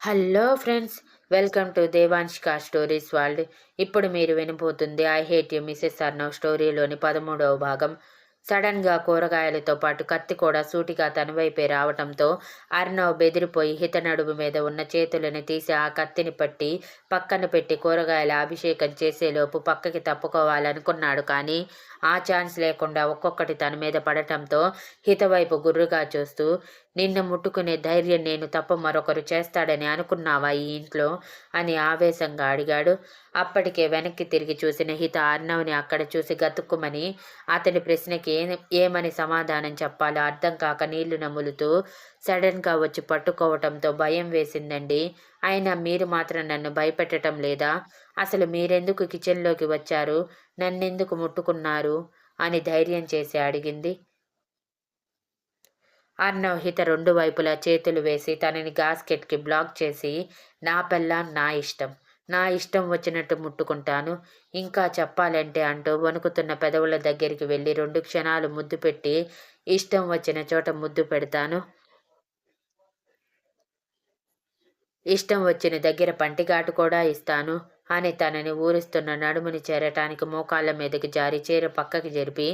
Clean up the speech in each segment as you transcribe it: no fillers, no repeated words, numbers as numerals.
Hello friends, welcome to Devanshika stories world. ఇప్పుడు మీరు వినబోతుంది I hate you Mrs Arnav స్టోరీలోని 13వ భాగం. సడన్గా కూరగాయలతో పాటు కత్తి కూడా సూటిగా తన వైపే రావటంతో అర్నవ్ బెదిరిపోయి హిత నడుము మీద ఉన్న చేతులను తీసి ఆ కత్తిని పట్టి పక్కన పెట్టి కూరగాయల అభిషేకం చేసేలోపు పక్కకి తప్పుకోవాలనుకున్నాడు. కానీ ఆ ఛాన్స్ లేకుండా ఒక్కొక్కటి తన మీద పడటంతో హిత వైపు గుర్రుగా చూస్తూ, నిన్ను ముట్టుకునే ధైర్యం నేను తప్ప మరొకరు చేస్తాడని అనుకున్నావా ఈ ఇంట్లో అని ఆవేశంగా అడిగాడు. అప్పటికే వెనక్కి తిరిగి చూసిన హిత అర్నవ్ని అక్కడ చూసి గతుక్కుమని అతని ప్రశ్నకి ఏమని సమాధానం చెప్పాలో అర్థం కాక నీళ్లు నములుతూ, సడన్గా వచ్చి పట్టుకోవటంతో భయం వేసిందండి. అయినా మీరు మాత్రం నన్ను భయపెట్టడం లేదా? అసలు మీరెందుకు కిచెన్లోకి వచ్చారు? నన్నెందుకు ముట్టుకున్నారు అని ధైర్యం చేసి అడిగింది. అర్నవ్ హిత రెండు వైపులా చేతులు వేసి తనని గాస్కెట్కి బ్లాక్ చేసి, నా పెళ్ళాం నా ఇష్టం, నా ఇష్టం వచ్చినట్టు ముట్టుకుంటాను. ఇంకా చెప్పాలంటే అంటూ వణుకుతున్న పెదవుల దగ్గరికి వెళ్ళి 2 క్షణాలు ముద్దు పెట్టి, ఇష్టం వచ్చిన చోట ముద్దు పెడతాను, ఇష్టం వచ్చిన దగ్గర పంటిఘాటు కూడా ఇస్తాను అని తనని ఊరిస్తున్న నడుముని చేరటానికి మోకాళ్ళ మీదకి జారి చీర పక్కకి జరిపి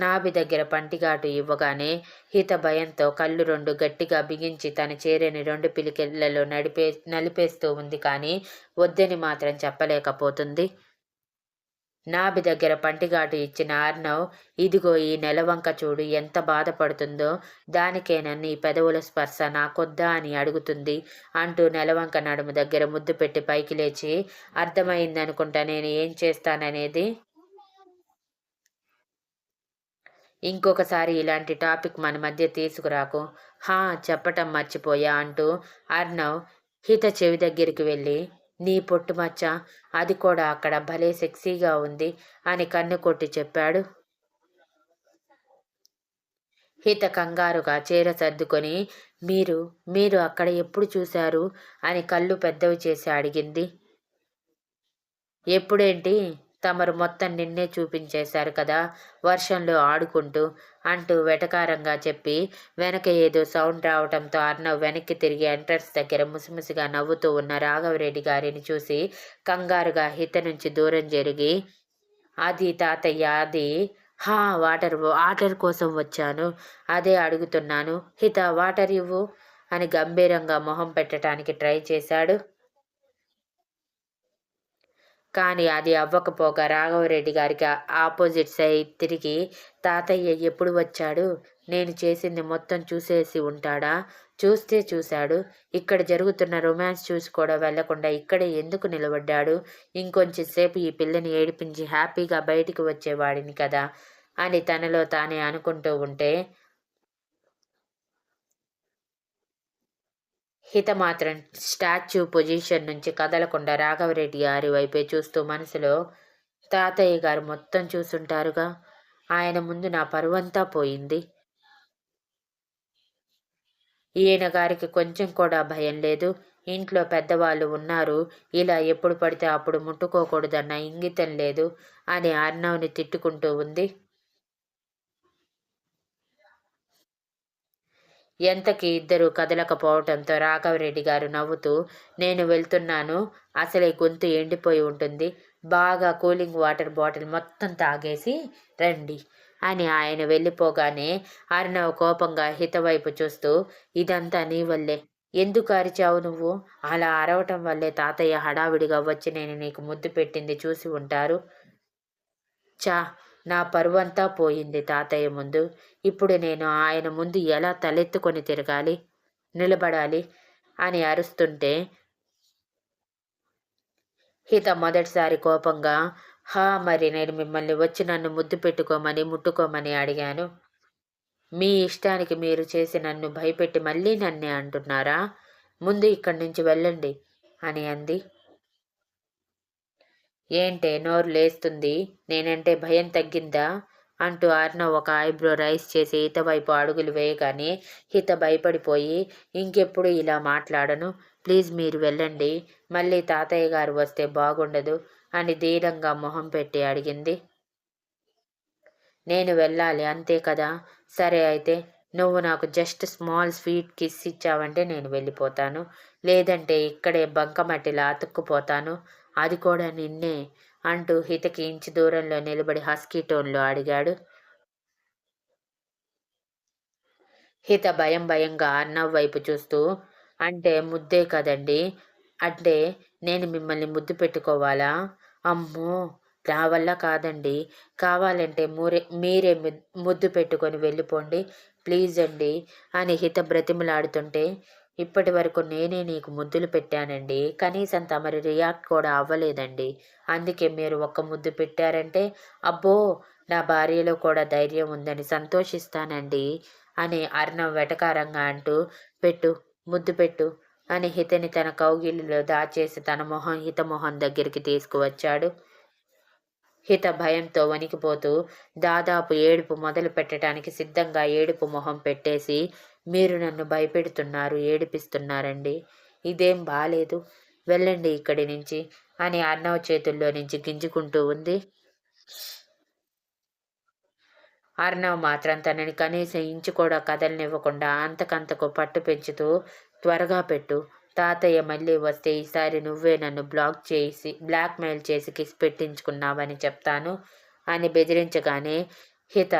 నాభి దగ్గర పంటిఘాటు ఇవ్వగానే హిత భయంతో కళ్ళు 2 గట్టిగా బిగించి తన చీరని 2 పిలికెళ్లలో నలిపేస్తూ ఉంది. కానీ వద్దని మాత్రం చెప్పలేకపోతుంది. నాభి దగ్గర పంటిఘాటు ఇచ్చిన అర్నవ్, ఇదిగో ఈ నెలవంక చూడు ఎంత బాధపడుతుందో, దానికేనా నీ పెదవుల స్పర్శ నాకొద్దా అని అడుగుతుంది అంటూ నెలవంక నడుము దగ్గర ముద్దు పెట్టి పైకి లేచి, అర్థమైందనుకుంటా నేను ఏం చేస్తాననేది. ఇంకొకసారి ఇలాంటి టాపిక్ మన మధ్య తీసుకురాకు. హా, చెప్పటం మర్చిపోయా అంటూ అర్నవ్ హిత చెవి దగ్గరికి వెళ్ళి, నీ పొట్టుమచ్చ, అది కూడా అక్కడ భలే సెక్సీగా ఉంది అని కన్ను కొట్టి చెప్పాడు. హిత కంగారుగా చీర సర్దుకొని, మీరు మీరు అక్కడ ఎప్పుడు చూశారు అని కళ్ళు పెద్దవి చేసి అడిగింది. ఎప్పుడేంటి, తమరు మొత్తం నిన్నే చూపించేశారు కదా వర్షంలో ఆడుకుంటూ అంటూ వెటకారంగా చెప్పి వెనక ఏదో సౌండ్ రావటంతో అర్నవ్ వెనక్కి తిరిగి ఎంట్రన్స్ దగ్గర ముసిముసిగా నవ్వుతూ ఉన్న రాఘవరెడ్డి గారిని చూసి కంగారుగా హిత నుంచి దూరం జరిగి, అది తాతయ్య, అది హా, వాటర్ కోసం వచ్చాను, అదే అడుగుతున్నాను, హిత వాటర్ ఇవ్వు అని గంభీరంగా మొహం పెట్టడానికి ట్రై చేశాడు. కానీ అది అవ్వకపోగా రాఘవరెడ్డి గారికి ఆపోజిట్ సైడ్ తిరిగి, తాతయ్య ఎప్పుడు వచ్చాడు? నేను చేసింది మొత్తం చూసేసి ఉంటాడా? చూస్తే చూశాడు. ఇక్కడ జరుగుతున్న రొమాన్స్ చూసి కూడా వెళ్లకుండా ఇక్కడే ఎందుకు నిలబడ్డాడు? ఇంకొంచెం సేపు ఈ పిల్లని ఏడిపించి హ్యాపీగా బయటికి వచ్చేవాడిని కదా అని తనలో తానే అనుకుంటూ ఉంటే, హిత మాత్రం స్టాచ్యూ పొజిషన్ నుంచి కదలకుండా రాఘవరెడ్డి గారి వైపే చూస్తూ మనసులో, తాతయ్య గారు మొత్తం చూసుంటారుగా, ఆయన ముందు నా పరువంతా పోయింది. ఈయన గారికి కొంచెం కూడా భయం లేదు. ఇంట్లో పెద్దవాళ్ళు ఉన్నారు, ఇలా ఎప్పుడు పడితే అప్పుడు ముట్టుకోకూడదన్న ఇంగితం లేదు అని అర్నవ్ని తిట్టుకుంటూ ఉంది. ఎంతకి ఇద్దరు కదలకపోవటంతో రాఘవరెడ్డి గారు నవ్వుతూ, నేను వెళ్తున్నాను, అసలే గొంతు ఎండిపోయి ఉంటుంది, బాగా కూలింగ్ వాటర్ బాటిల్ మొత్తం తాగేసి రండి అని ఆయన వెళ్ళిపోగానే అర్నవ్ కోపంగా హిత వైపు చూస్తూ, ఇదంతా నీ వల్లే, ఎందుకు అరిచావు నువ్వు? అలా అరవటం వల్లే తాతయ్య హడావిడిగా వచ్చి నేను నీకు ముద్దు పెట్టింది చూసి ఉంటారు. చా, నా పరువంతా పోయింది తాతయ్య ముందు. ఇప్పుడు నేను ఆయన ముందు ఎలా తలెత్తుకొని తిరగాలి, నిలబడాలి అని అరుస్తుంటే హిత మొదటిసారి కోపంగా, హా, మరి నేను మిమ్మల్ని వచ్చి నన్ను ముద్దు పెట్టుకోమని ముట్టుకోమని అడిగాను. మీ ఇష్టానికి మీరు చేసి నన్ను భయపెట్టి మళ్ళీ నన్నే అంటున్నారా? ముందు ఇక్కడి నుంచి వెళ్ళండి అని అంది. ఏంటే నోరు లేస్తుంది, నేనంటే భయం తగ్గిందా అంటూ అర్నవ్ ఒక ఐబ్రో రైస్ చేసి హిత వైపు అడుగులు వేయగానే హిత భయపడిపోయి, ఇంకెప్పుడు ఇలా మాట్లాడను, ప్లీజ్ మీరు వెళ్ళండి, మళ్ళీ తాతయ్య గారు వస్తే బాగుండదు అని ధీరంగా మొహం పెట్టి అడిగింది. నేను వెళ్ళాలి అంతే కదా, సరే అయితే నువ్వు నాకు జస్ట్ స్మాల్ స్వీట్ కిస్ ఇచ్చావంటే నేను వెళ్ళిపోతాను. లేదంటే ఇక్కడే బంకమట్టిలా అతుక్కుపోతాను. అది కూడా నిన్నే అంటూ హితకి ఇంచు దూరంలో నిలబడి హస్కీ టోన్లో అడిగాడు. హిత భయం భయంగా అర్నవ్ వైపు చూస్తూ, అంటే ముద్దే కదండి. అంటే నేను మిమ్మల్ని ముద్దు పెట్టుకోవాలా? అమ్మో! నా వల్ల కాదండి. కావాలంటే మీరే ముద్దు పెట్టుకొని వెళ్ళిపోండి. ప్లీజ్ అండి అని హిత బ్రతిమలాడుతుంటే, ఇప్పటి వరకు నేనే నీకు ముద్దులు పెట్టానండి. కనీసం తమరి రియాక్ట్ కూడా అవ్వలేదండి. అందుకే మీరు ఒక్క ముద్దు పెట్టారంటే, అబ్బో! నా భార్యలో కూడా ధైర్యం ఉందని సంతోషిస్తానండి అని అర్ణవ్ వెటకారంగా అంటూ, పెట్టు, ముద్దు పెట్టు అని హితని తన కౌగిలిలో దాచేసి తన హిత మొహం దగ్గరికి తీసుకువచ్చాడు. హిత భయంతో వణికిపోతూ దాదాపు ఏడుపు మొదలు పెట్టడానికి సిద్ధంగా ఏడుపు మొహం పెట్టేసి, మీరు నన్ను భయపెడుతున్నారు, ఏడిపిస్తున్నారండి. ఇదేం బాలేదు. వెళ్ళండి ఇక్కడి నుంచి అని అర్ణవ్ చేతుల్లో నుంచి గింజుకుంటూ ఉంది. అర్ణవ్ మాత్రం తనని కనీసం ఇంచు కూడా కదలనివ్వకుండా అంతకంతకు పట్టు పెంచుతూ, త్వరగా పెట్టు. తాతయ్య మళ్ళీ వస్తే ఈసారి నువ్వే నన్ను బ్లాక్మెయిల్ చేసి కిస్ పెట్టించుకున్నావని చెప్తాను అని బెదిరించగానే హిత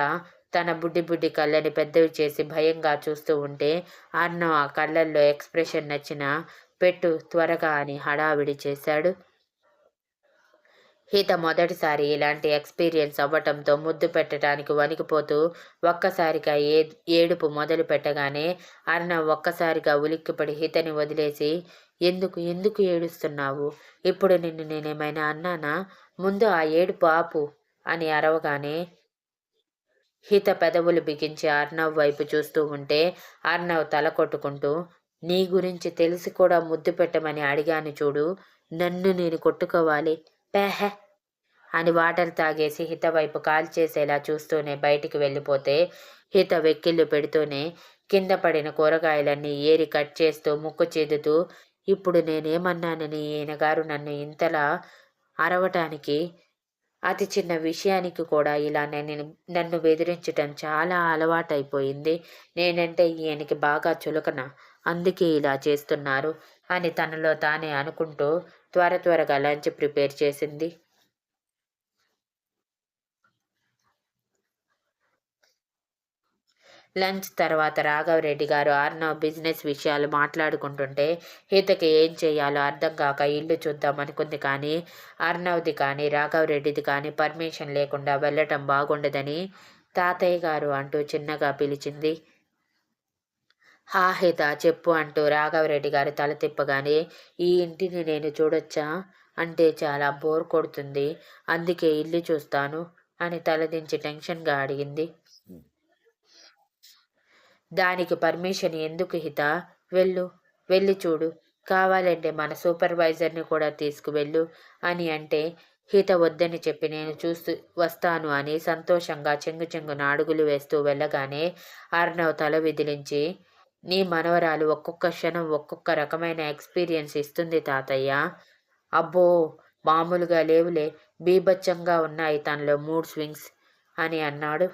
తన బుడ్డి బుడ్డి కళ్ళని పెద్దవి చేసి భయంగా చూస్తూ ఉంటే అర్ణవ్ ఆ కళ్ళల్లో ఎక్స్ప్రెషన్ నచ్చిన పెట్టు త్వరగా అని హడావిడి చేశాడు. హిత మొదటిసారి ఇలాంటి ఎక్స్పీరియన్స్ అవ్వటంతో ముద్దు పెట్టడానికి వణికిపోతూ ఒక్కసారిగా ఏడుపు మొదలు పెట్టగానే అర్ణవ్ ఒక్కసారిగా ఉలిక్కిపడి హితని వదిలేసి, ఎందుకు ఎందుకు ఏడుస్తున్నావు? ఇప్పుడు నిన్ను నేనేమైనా అన్నానా? ముందు ఆ ఏడుపు ఆపు అని అరవగానే హిత పెదవులు బిగించి అర్ణవ్ వైపు చూస్తూ ఉంటే అర్ణవ్ తల కొట్టుకుంటూ, నీ గురించి తెలిసి కూడా ముద్దు పెట్టమని అడిగాను చూడు, నన్ను నేను కొట్టుకోవాలి. పేహె అని వాటర్ తాగేసి హిత వైపు కాల్చేసేలా చూస్తూనే బయటికి వెళ్ళిపోతే హిత వెక్కిళ్ళు పెడుతూనే కింద పడిన కూరగాయలన్నీ ఏరి కట్ చేస్తూ ముక్కు చేదుతూ, ఇప్పుడు నేనేమన్నానని ఈయనగారు నన్ను ఇంతలా అరవటానికి, అతి చిన్న విషయానికి కూడా ఇలా నన్ను బెదిరించటం చాలా అలవాటైపోయింది. నేనంటే ఈయనకి బాగా చులకన, అందుకే ఇలా చేస్తున్నారు అని తనలో తానే అనుకుంటూ త్వరగా లంచ్ ప్రిపేర్ చేసింది. లంచ్ తర్వాత రాఘవరెడ్డి గారు అర్ణవ్ బిజినెస్ విషయాలు మాట్లాడుకుంటుంటే హితకి ఏం చెయ్యాలో అర్థం కాక ఇల్లు చూద్దాం అనుకుంది. కానీ అర్ణవ్ది కానీ రాఘవరెడ్డిది కానీ పర్మిషన్ లేకుండా వెళ్ళటం బాగుండదని తాతయ్య గారు అంటూ చిన్నగా పిలిచింది. హా హిత చెప్పు అంటూ రాఘవరెడ్డి గారు తల తిప్పగానే, ఈ ఇంటిని నేను చూడొచ్చా? అంటే చాలా బోర్ కొడుతుంది, అందుకే ఇల్లు చూస్తాను అని తలదించి టెన్షన్గా అడిగింది. దానికి పర్మిషన్ ఎందుకు హిత? వెళ్ళు, వెళ్ళి చూడు. కావాలంటే మన సూపర్వైజర్ని కూడా తీసుకువెళ్ళు అని అంటే హిత వద్దని చెప్పి నేను చూస్తూ వస్తాను అని సంతోషంగా చెంగున అడుగులు వేస్తూ వెళ్ళగానే అర్ణవ్ తల విదిలించి, నీ మనవరాలు ఒక్కొక్క క్షణం ఒక్కొక్క రకమైన ఎక్స్పీరియన్స్ ఇస్తుంది తాతయ్య. అబ్బో! మామూలుగా లేవులే, బీభత్సంగా ఉన్నాయి తనలో మూడ్ స్వింగ్స్ అని అన్నాడు.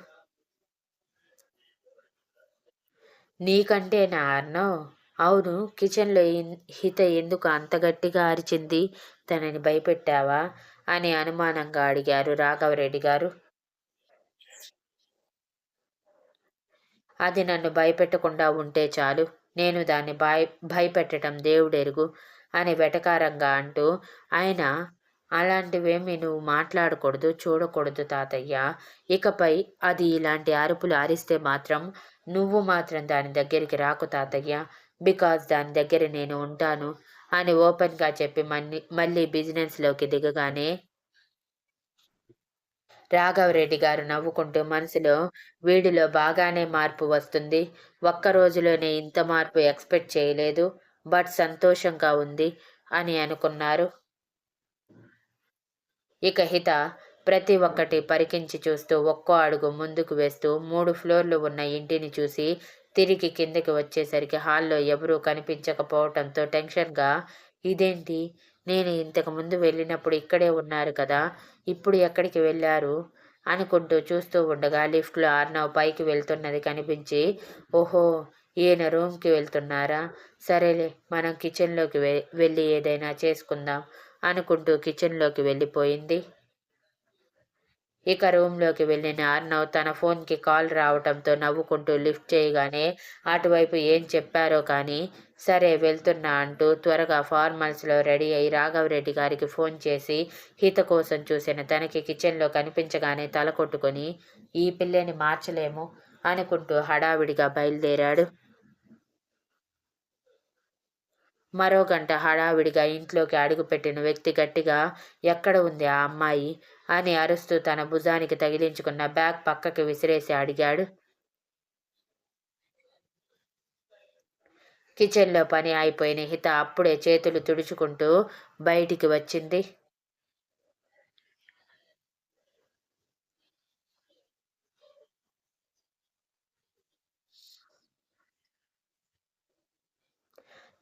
నీకంటేనా అర్ణవ్? అవును, కిచెన్లో హిత ఎందుకు అంత గట్టిగా అరిచింది? తనని భయపెట్టావా అని అనుమానంగా అడిగారు రాఘవరెడ్డి గారు. అది నన్ను భయపెట్టకుండా ఉంటే చాలు, నేను దాన్ని భయపెట్టడం దేవుడెరుగు అని వెటకారంగా అంటూ, అయినా అలాంటివేమీ నువ్వు మాట్లాడకూడదు, చూడకూడదు తాతయ్య. ఇకపై అది ఇలాంటి అరుపులు అరిస్తే మాత్రం నువ్వు మాత్రం దాని దగ్గరికి రాకు తాతయ్య, బికాజ్ దాని దగ్గర నేను ఉంటాను అని ఓపెన్గా చెప్పి మళ్ళీ బిజినెస్లోకి దిగగానే రాఘవరెడ్డి గారు నవ్వుకుంటూ మనసులో, వీడిలో బాగానే మార్పు వస్తుంది, ఒక్క రోజులోనే ఇంత మార్పు ఎక్స్పెక్ట్ చేయలేదు, బట్ సంతోషంగా ఉంది అని అనుకున్నారు. ఇక హిత ప్రతి ఒక్కటి పరికించి చూస్తూ ఒక్కో అడుగు ముందుకు వేస్తూ 3 ఫ్లోర్లు ఉన్న ఇంటిని చూసి తిరిగి కిందకి వచ్చేసరికి హాల్లో ఎవరూ కనిపించకపోవటంతో టెన్షన్గా, ఇదేంటి, నేను ఇంతకు ముందు వెళ్ళినప్పుడు ఇక్కడే ఉన్నారు కదా, ఇప్పుడు ఎక్కడికి వెళ్ళారు అనుకుంటూ చూస్తూ ఉండగా లిఫ్ట్లో అర్ణవ్ పైకి వెళ్తున్నది కనిపించి, ఓహో, ఈయన రూమ్కి వెళ్తున్నారా, సరేలే మనం కిచెన్లోకి వెళ్ళి ఏదైనా చేసుకుందాం అనుకుంటూ కిచెన్లోకి వెళ్ళిపోయింది. ఇక రూమ్లోకి వెళ్ళిన అర్ణవ్ తన ఫోన్కి కాల్ రావటంతో నవ్వుకుంటూ లిఫ్ట్ చేయగానే అటువైపు ఏం చెప్పారో కానీ, సరే వెళ్తున్నా అంటూ త్వరగా ఫార్మల్స్లో రెడీ అయి రాఘవరెడ్డి గారికి ఫోన్ చేసి హిత కోసం చూసిన తనకి కిచెన్లో కనిపించగానే తల కొట్టుకొని, ఈ పిల్లని మార్చలేము అనుకుంటూ హడావిడిగా బయలుదేరాడు. మరో గంట హడావిడిగా ఇంట్లోకి అడుగుపెట్టిన వ్యక్తి గట్టిగా, ఎక్కడ ఉంది ఆ అమ్మాయి అని అరుస్తూ తన భుజానికి తగిలించుకున్న బ్యాగ్ పక్కకి విసిరేసి అడిగాడు. కిచెన్లో పని అయిపోయిన హిత అప్పుడే చేతులు తుడుచుకుంటూ బయటికి వచ్చింది.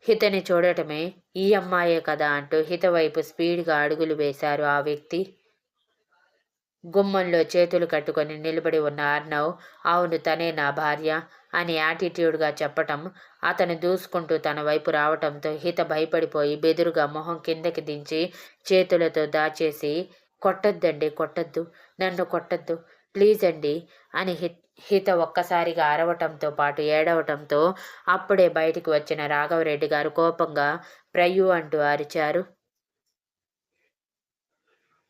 హితని చూడటమే, ఈ అమ్మాయే కదా అంటూ హిత వైపు స్పీడ్గా అడుగులు వేశారు ఆ వ్యక్తి. గుమ్మంలో చేతులు కట్టుకొని నిలబడి ఉన్న అర్ణవ్, అవును తనే నా భార్య అని యాటిట్యూడ్గా చెప్పటం, అతను దూసుకుంటూ తన వైపు రావటంతో హిత భయపడిపోయి బెదురుగా మొహం కిందకి దించి చేతులతో దాచేసి, కొట్టొద్దండి, కొట్టొద్దు, నన్ను కొట్టొద్దు, ప్లీజ్ అండి అని హిత ఒక్కసారిగా అరవటంతో పాటు ఏడవటంతో అప్పుడే బయటికి వచ్చిన రాఘవరెడ్డి గారు కోపంగా ప్రయు అంటూ అరిచారు.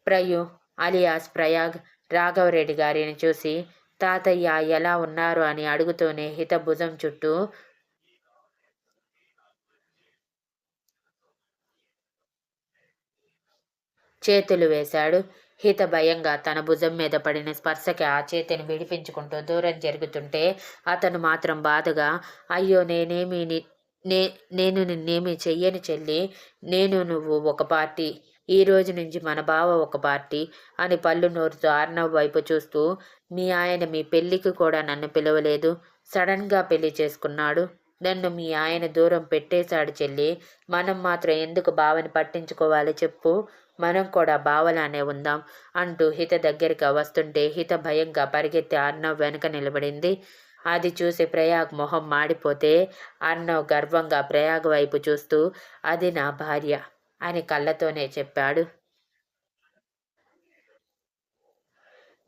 ప్రయు అలియాస్ ప్రయాగ్ రాఘవరెడ్డి గారిని చూసి, తాతయ్య ఎలా ఉన్నారు అని అడుగుతూనే హిత భుజం చుట్టూ చేతులు వేశాడు. హిత భయంగా తన భుజం మీద పడిన స్పర్శకి ఆ చేతిని విడిపించుకుంటూ దూరం జరుగుతుంటే అతను మాత్రం బాధగా, అయ్యో నేను నిన్నేమీ చెయ్యను చెల్లి, నేను నువ్వు ఒక పార్టీ, ఈ రోజు నుంచి మన బావ ఒక పార్టీ అని పళ్ళు నోరుతూ అర్ణవ్ వైపు చూస్తూ, మీ ఆయన మీ పెళ్ళికి కూడా నన్ను పిలవలేదు, సడన్గా పెళ్లి చేసుకున్నాడు, నన్ను మీ ఆయన దూరం పెట్టేశాడు చెల్లి, మనం మాత్రం ఎందుకు బావని పట్టించుకోవాలి చెప్పు, మనం కూడా బావలానే ఉందాం అంటూ హిత దగ్గరికి వస్తుంటే హిత భయంగా పరిగెత్తి అర్ణవ్ వెనక నిలబడింది. అది చూసి ప్రయాగ్ మొహం మాడిపోతే అర్ణవ్ గర్వంగా ప్రయాగ్ వైపు చూస్తూ, అది నా భార్య అని కళ్ళతోనే చెప్పాడు.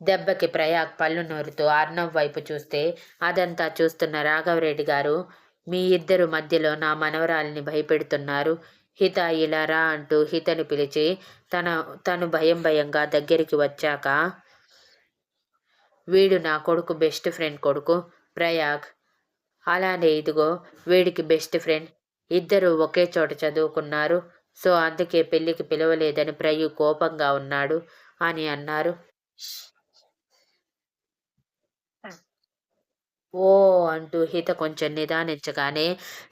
దెబ్బకి ప్రయాగ్ పళ్ళు నోరుతూ అర్ణవ్ వైపు చూస్తే అదంతా చూస్తున్న రాఘవరెడ్డి గారు, మీ ఇద్దరు మధ్యలో నా మనవరాలిని భయపెడుతున్నారు, హిత ఇలా రా అంటూ హితని పిలిచి తను భయంగా దగ్గరికి వచ్చాక, వీడు నా కొడుకు బెస్ట్ ఫ్రెండ్ కొడుకు ప్రయాగ్, అలానే ఇదిగో వీడికి బెస్ట్ ఫ్రెండ్, ఇద్దరు ఒకే చోట చదువుకున్నారు, సో అందుకే పెళ్లికి పిలవలేదని ప్రయు కోపంగా ఉన్నాడు అని అన్నారు. ఓ అంటూ హిత కొంచెం నిదానించగానే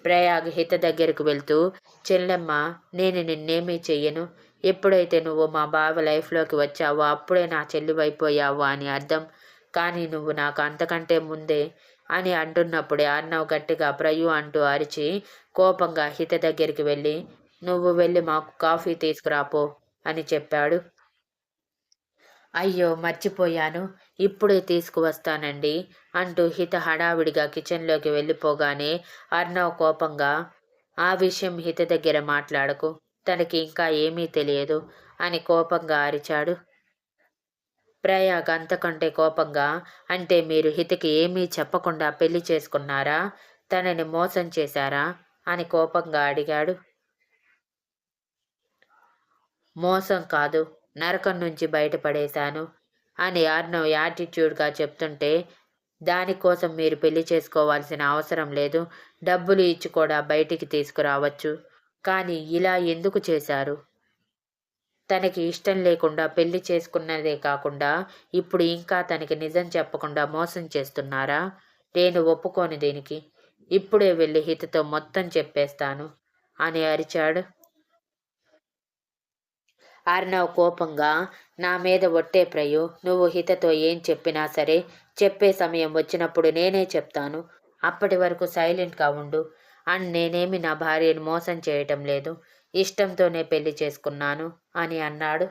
ప్రయాగ్ హిత దగ్గరకు వెళ్తూ, చెల్లెమ్మ, నేను నిన్నేమీ చెయ్యను, ఎప్పుడైతే నువ్వు మా బావ లైఫ్లోకి వచ్చావో అప్పుడే నా చెల్లివైపోయావు అని అర్థం, కానీ నువ్వు నాకు అంతకంటే ముందే అని అంటున్నప్పుడే అర్ణవ్ గట్టిగా ప్రయు అంటూ అరిచి కోపంగా హిత దగ్గరికి వెళ్ళి, నువ్వు వెళ్ళి మాకు కాఫీ తీసుకురాపో అని చెప్పాడు. అయ్యో మర్చిపోయాను, ఇప్పుడే తీసుకువస్తానండి అంటూ హిత హడావిడిగా కిచెన్లోకి వెళ్ళిపోగానే అర్ణవ్ కోపంగా, ఆ విషయం హిత దగ్గర మాట్లాడకు, తనకి ఇంకా ఏమీ తెలియదు అని కోపంగా అరిచాడు. ప్రయాగ్ అంతకంటే కోపంగా, అంటే మీరు హితకి ఏమీ చెప్పకుండా పెళ్లి చేసుకున్నారా, తనని మోసం చేశారా అని కోపంగా అడిగాడు. మోసం కాదు, నరకం నుంచి బయటపడేశాను అని అర్ణవ్ యాటిట్యూడ్గా చెప్తుంటే, దానికోసం మీరు పెళ్లి చేసుకోవాల్సిన అవసరం లేదు, డబ్బులు ఇచ్చి కూడా బయటికి తీసుకురావచ్చు, కానీ ఇలా ఎందుకు చేశారు, తనకి ఇష్టం లేకుండా పెళ్లి చేసుకున్నదే కాకుండా ఇప్పుడు ఇంకా తనకి నిజం చెప్పకుండా మోసం చేస్తున్నారా, నేను ఒప్పుకోను దీనికి, ఇప్పుడే వెళ్ళి హితతో మొత్తం చెప్పేస్తాను అని అరిచాడు. అర్ణవ్ కోపంగా, నా మీద ఒట్టే ప్రయు, నువ్వు హితతో ఏం చెప్పినా సరే చెప్పే సమయం వచ్చినప్పుడు నేనే చెప్తాను, అప్పటి వరకు సైలెంట్గా ఉండు, అండ్ నేనేమి నా భార్యను మోసం చేయటం లేదు, ఇష్టంతోనే పెళ్లి చేసుకున్నాను అని అన్నాడు.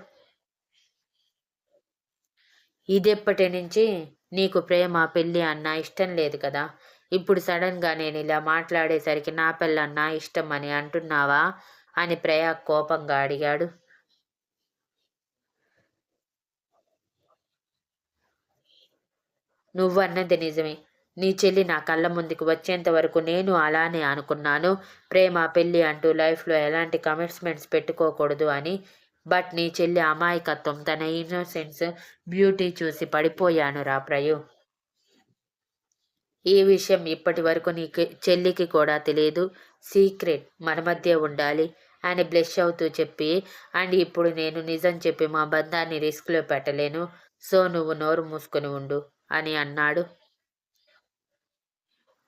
ఇదెప్పటి నుంచి నీకు ప్రేమ, పెళ్ళి అన్నా ఇష్టం లేదు కదా! ఇప్పుడు సడన్‌గా నేనిలా మాట్లాడేసరికి నా పెళ్ళాం నా ఇష్టం అని అంటున్నావా? అని ప్రయాగ్ కోపంగా అడిగాడు. నువ్వన్నది నిజమే. నీ చెల్లి నా కళ్ళ ముందుకు వచ్చేంత వరకు నేను అలానే అనుకున్నాను. ప్రేమ, పెళ్ళి అంటూ లైఫ్‌లో ఎలాంటి కమిట్మెంట్స్ పెట్టుకోకూడదు అని. బట్ నీ చెల్లి అమాయకత్వం, తన ఇన్నోసెన్స్, బ్యూటీ చూసి పడిపోయానురా ప్రయూ. ఈ విషయం ఇప్పటి వరకు నీకు చెల్లికి కూడా తెలీదు. సీక్రెట్ మన మధ్య ఉండాలి అని బ్లెష్ అవుతూ చెప్పి, అండ్ ఇప్పుడు నేను నిజం చెప్పి మా బంధాన్ని రిస్క్‌లో పెట్టలేను. సో నువ్వు నోరు మూసుకొని ఉండు అని అన్నాడు.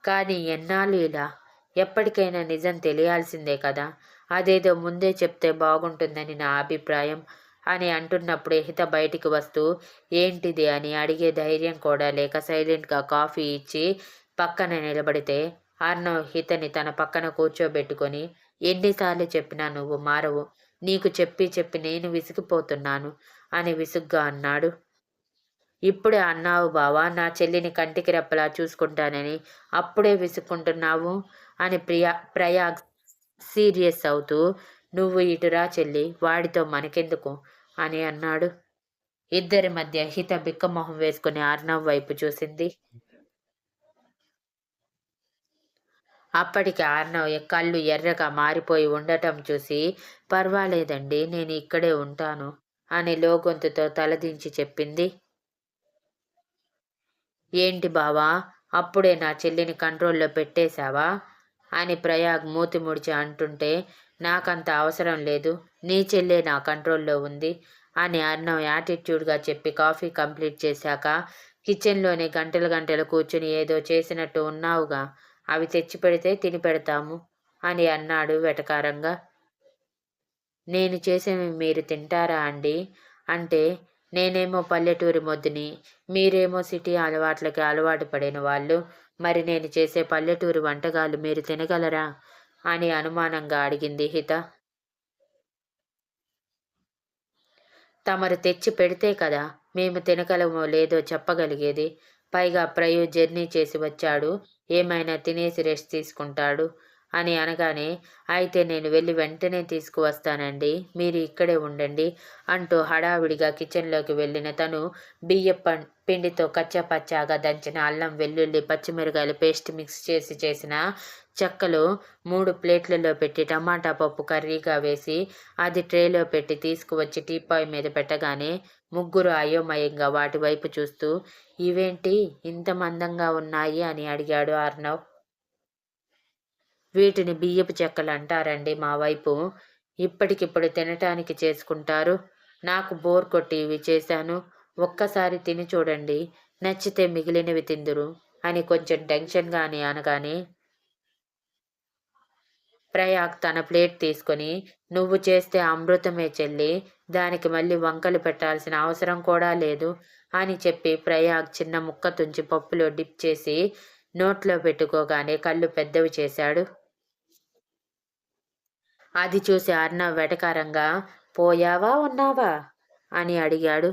కానీ ఎన్నాళ్ళు ఇలా? ఎప్పటికైనా నిజం తెలియాల్సిందే కదా! అదేదో ముందే చెప్తే బాగుంటుందని నా అభిప్రాయం అని అంటున్నప్పుడే హిత బయటికి వస్తూ ఏంటిది అని అడిగే ధైర్యం కూడా లేక సైలెంట్‌గా కాఫీ ఇచ్చి పక్కన నిలబడితే అర్ణవ్ హితని తన పక్కన కూర్చోబెట్టుకొని ఎన్నిసార్లు చెప్పినా నువ్వు మారవు. నీకు చెప్పి చెప్పి నేను విసిగిపోతున్నాను అని విసుగ్గా అన్నాడు. ఇప్పుడే అన్నావు బావా నా చెల్లిని కంటికి రెప్పలా చూసుకుంటానని. అప్పుడే విసుక్కుంటున్నావు అని ప్రయాగ్ సీరియస్ అవుతూ నువ్వు ఇటురా చెల్లి వాడితో మనకెందుకు అని అన్నాడు. ఇద్దరి మధ్య హిత బిక్కమొహం వేసుకుని అర్ణవ్ వైపు చూసింది. అప్పటికి అర్ణవ్ కళ్ళు ఎర్రగా మారిపోయి ఉండటం చూసి పర్వాలేదండి నేను ఇక్కడే ఉంటాను అని లోగొంతుతో తలదించి చెప్పింది. ఏంటి బావా అప్పుడే నా చెల్లిని కంట్రోల్లో పెట్టేశావా అని ప్రయాగ్ మూతి ముడిచి అంటుంటే నాకంత అవసరం లేదు. నీ చెల్లే నా కంట్రోల్లో ఉంది అని అర్ణవ్ యాటిట్యూడ్గా చెప్పి కాఫీ కంప్లీట్ చేశాక కిచెన్లోనే గంటలు గంటలు కూర్చుని ఏదో చేసినట్టు ఉన్నావుగా, అవి తెచ్చి పెడితే తిని పెడతాము అని అన్నాడు వెటకారంగా. నేను చేసేవి మీరు తింటారా అండి అంటే నేనేమో పల్లెటూరి మొద్దుని, మీరేమో సిటీ అలవాట్లకి అలవాటు పడిన వాళ్ళు. మరి నేను చేసే పల్లెటూరి వంటకాలు మీరు తినగలరా అని అనుమానంగా అడిగింది హిత. తమరు తెచ్చి పెడితే కదా మేము తినగలమో లేదో చెప్పగలిగేది. పైగా ప్రయూ జర్నీ చేసి వచ్చాడు, ఏమైనా తినేసి రెస్ట్ తీసుకుంటాడు అని అనగానే అయితే నేను వెళ్ళి వెంటనే తీసుకువస్తానండి, మీరు ఇక్కడే ఉండండి అంటూ హడావిడిగా కిచెన్లోకి వెళ్ళిన తను బియ్యం పిండితో కచ్చాపచ్చాగా దంచిన అల్లం, వెల్లుల్లి, పచ్చిమిరకాయలు పేస్ట్ మిక్స్ చేసిన చెక్కలు 3 ప్లేట్లలో పెట్టి టమాటా పప్పు కర్రీగా వేసి అది ట్రేలో పెట్టి తీసుకువచ్చి టీపాయ్ మీద పెట్టగానే ముగ్గురు అయోమయంగా వాటి వైపు చూస్తూ ఇవేంటి ఇంత మందంగా ఉన్నాయి అని అడిగాడు అర్ణవ్. వీటిని బియ్యపు చెక్కలు అంటారండి మా వైపు. ఇప్పటికిప్పుడు తినటానికి చేసుకుంటారు. నాకు బోర్ కొట్టి ఇవి చేశాను. ఒక్కసారి తిని చూడండి, నచ్చితే మిగిలినవి తిందురు అని కొంచెం టెన్షన్గా అని అనగానే ప్రయాగ్ తన ప్లేట్ తీసుకొని నువ్వు చేస్తే అమృతమే చెల్లి, దానికి మళ్ళీ వంకలు పెట్టాల్సిన అవసరం కూడా లేదు అని చెప్పి ప్రయాగ్ చిన్న ముక్క తుంచి పప్పులో డిప్ చేసి నోట్లో పెట్టుకోగానే కళ్ళు పెద్దవి చేశాడు. అది చూసి అర్ణవ్ వెటకారంగా పోయావా ఉన్నావా అని అడిగాడు.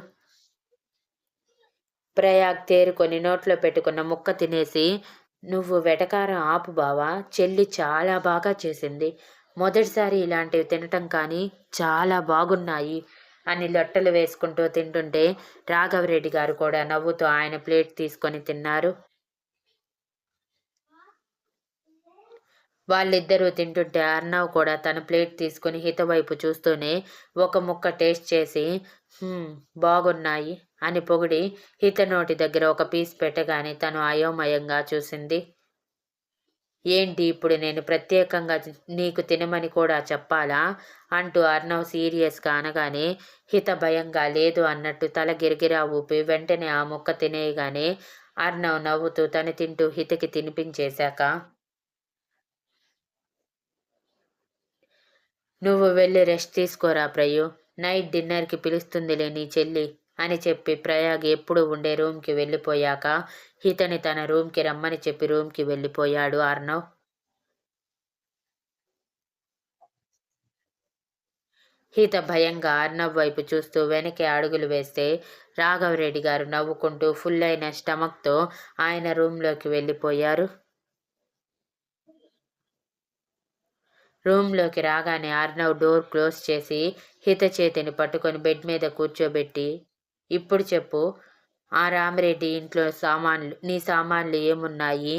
ప్రయాగ్ తేరుకొని నోట్లో పెట్టుకున్న ముక్క తినేసి నువ్వు వెటకారం ఆపు బావా, చెల్లి చాలా బాగా చేసింది. మొదటిసారి ఇలాంటివి తినటం కానీ చాలా బాగున్నాయి అని లొట్టలు వేసుకుంటూ తింటుంటే రాఘవరెడ్డి గారు కూడా నవ్వుతూ ఆయన ప్లేట్ తీసుకొని తిన్నారు. వాళ్ళిద్దరూ తింటుంటే అర్ణవ్ కూడా తన ప్లేట్ తీసుకుని హిత వైపు చూస్తూనే ఒక ముక్క టేస్ట్ చేసి బాగున్నాయి అని పొగిడి హిత నోటి దగ్గర ఒక పీస్ పెట్టగానే తను అయోమయంగా చూసింది. ఏంటి ఇప్పుడు నేను ప్రత్యేకంగా నీకు తినమని కూడా చెప్పాలా అంటూ అర్ణవ్ సీరియస్గా అనగానే హిత భయంగా లేదు అన్నట్టు తల గిరిగిరా ఊపి వెంటనే ఆ ముక్క తినేయగానే అర్ణవ్ నవ్వుతూ తను తింటూ హితకి తినిపించేశాక నువ్వు వెళ్ళి రెస్ట్ తీసుకోరా ప్రయూ, నైట్ డిన్నర్కి పిలుస్తుందిలే నీ చెల్లి అని చెప్పి ప్రయాగ్ ఎప్పుడు ఉండే రూమ్కి వెళ్ళిపోయాక హితని తన రూమ్కి రమ్మని చెప్పి రూమ్కి వెళ్ళిపోయాడు అర్ణవ్. హిత భయంగా అర్ణవ్ వైపు చూస్తూ వెనక్కి అడుగులు వేస్తే రాఘవరెడ్డి గారు నవ్వుకుంటూ ఫుల్ అయిన స్టమక్తో ఆయన రూంలోకి వెళ్ళిపోయారు. రూంలోకి రాగానే అర్ణవ్ డోర్ క్లోజ్ చేసి హిత చేతిని పట్టుకొని బెడ్ మీద కూర్చోబెట్టి, ఇప్పుడు చెప్పు, ఆ రామిరెడ్డి ఇంట్లో నీ సామాన్లు ఏమున్నాయి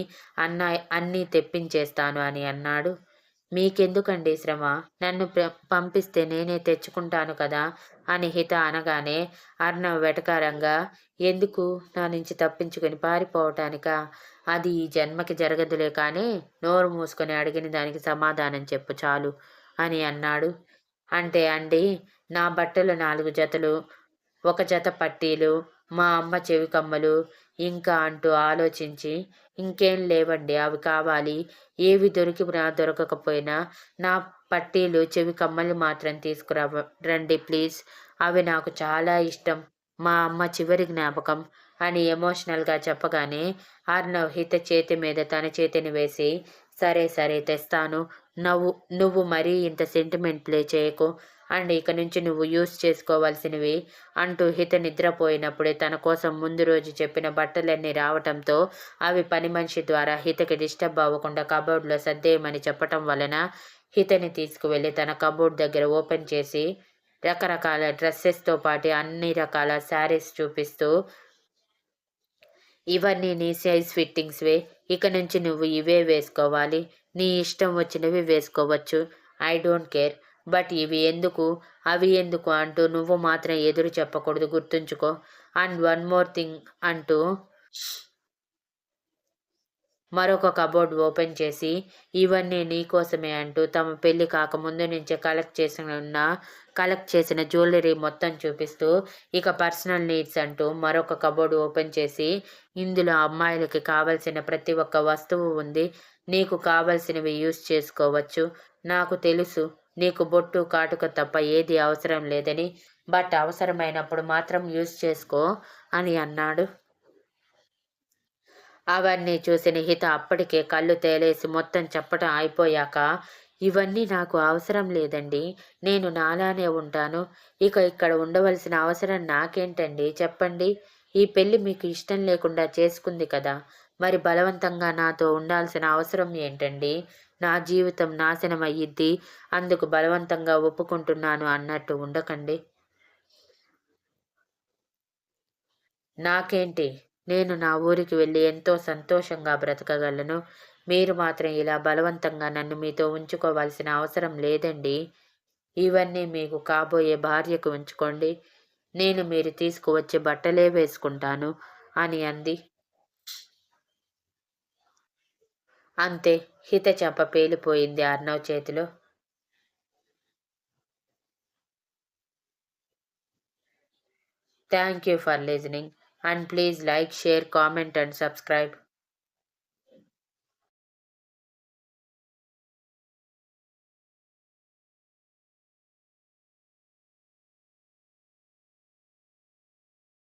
అన్నీ తెప్పించేస్తాను అని అన్నాడు. మీకెందుకండి శ్రమ, నన్ను పంపిస్తే నేనే తెచ్చుకుంటాను కదా అని హిత అనగానే అర్ణవ్ వెటకారంగా, ఎందుకు నా నుంచి తప్పించుకొని పారిపోవటానికా? అది ఈ జన్మకి జరగదులే కానీ నోరు మూసుకొని అడిగిన దానికి సమాధానం చెప్పు చాలు అని అన్నాడు. అంటే అండి, నా బట్టలు 4 జతలు, 1 జత పట్టీలు, మా అమ్మ చెవి కమ్మలు, ఇంకా అంటూ ఆలోచించి, ఇంకేం లేవండి అవి కావాలి, ఏవి దొరకకపోయినా నా పట్టీలు చెవి కమ్మలు మాత్రం రండి ప్లీజ్, అవి నాకు చాలా ఇష్టం, మా అమ్మ చివరి జ్ఞాపకం అని ఎమోషనల్గా చెప్పగానే అర్ణవ్ హిత చేతి మీద తన చేతిని వేసి, సరే సరే తెస్తాను, నువ్వు మరీ ఇంత సెంటిమెంట్ ప్లే చేయకు, అండ్ ఇక నుంచి నువ్వు యూస్ చేసుకోవాల్సినవి అంటూ హిత నిద్రపోయినప్పుడే తన కోసం ముందు రోజు చెప్పిన బట్టలన్నీ రావటంతో అవి పని మనిషి ద్వారా హితకి డిస్టర్బ్ అవ్వకుండా కబోర్డ్లో సర్దేయమని చెప్పటం వలన హితని తీసుకువెళ్ళి తన కబోర్డ్ దగ్గర ఓపెన్ చేసి రకరకాల డ్రెస్సెస్తో పాటు అన్ని రకాల శారీస్ చూపిస్తూ, ఇవన్నీ నీ సైజ్ ఫిట్టింగ్స్వే, ఇక నుంచి నువ్వు ఇవే వేసుకోవాలి, నీ ఇష్టం వచ్చినవి వేసుకోవచ్చు, ఐ డోంట్ కేర్, బట్ ఇవి ఎందుకు అవి ఎందుకు అంటూ నువ్వు మాత్రం ఎదురు చెప్పకూడదు గుర్తుంచుకో, అండ్ వన్ మోర్ థింగ్ అంటూ మరొక కబోర్డ్ ఓపెన్ చేసి, ఇవన్నీ నీకోసమే అంటూ తమ పెళ్లి కాకముందు నుంచే కలెక్ట్ చేసిన జ్యువెలరీ మొత్తం చూపిస్తూ, ఇక పర్సనల్ నీడ్స్ అంటూ మరొక కబోర్డ్ ఓపెన్ చేసి, ఇందులో అమ్మాయిలకి కావలసిన ప్రతి ఒక్క వస్తువు ఉంది, నీకు కావలసినవి యూస్ చేసుకోవచ్చు, నాకు తెలుసు నీకు బొట్టు కాటుక తప్ప ఏది అవసరం లేదని, బట్ అవసరమైనప్పుడు మాత్రం యూస్ చేసుకో అని అన్నాడు. అవన్నీ చూసిన హిత అప్పటికే కళ్ళు తేలేసి మొత్తం చెప్పటం అయిపోయాక, ఇవన్నీ నాకు అవసరం లేదండి, నేను నాలానే ఉంటాను, ఇక ఇక్కడ ఉండవలసిన అవసరం నాకేంటండి చెప్పండి, ఈ పెళ్లి మీకు ఇష్టం లేకుండా చేసుకుంది కదా, మరి బలవంతంగా నాతో ఉండాల్సిన అవసరం ఏంటండి, నా జీవితం నాశనం అయ్యిద్ది, అందుకు బలవంతంగా ఒప్పుకుంటున్నాను అన్నట్టు ఉండకండి. నాకేంటి, నేను నా ఊరికి వెళ్ళి ఎంతో సంతోషంగా బ్రతకగలను, మీరు మాత్రం ఇలా బలవంతంగా నన్ను మీతో ఉంచుకోవాల్సిన అవసరం లేదండి, ఇవన్నీ మీకు కాబోయే భార్యకు ఉంచుకోండి, నేను మీరు తీసుకువచ్చే బట్టలే వేసుకుంటాను అని అంది. అంతే, హిత చెంప పేలిపోయింది అర్ణవ్ చేతిలో. Thank you for listening, and please like, share, comment and subscribe.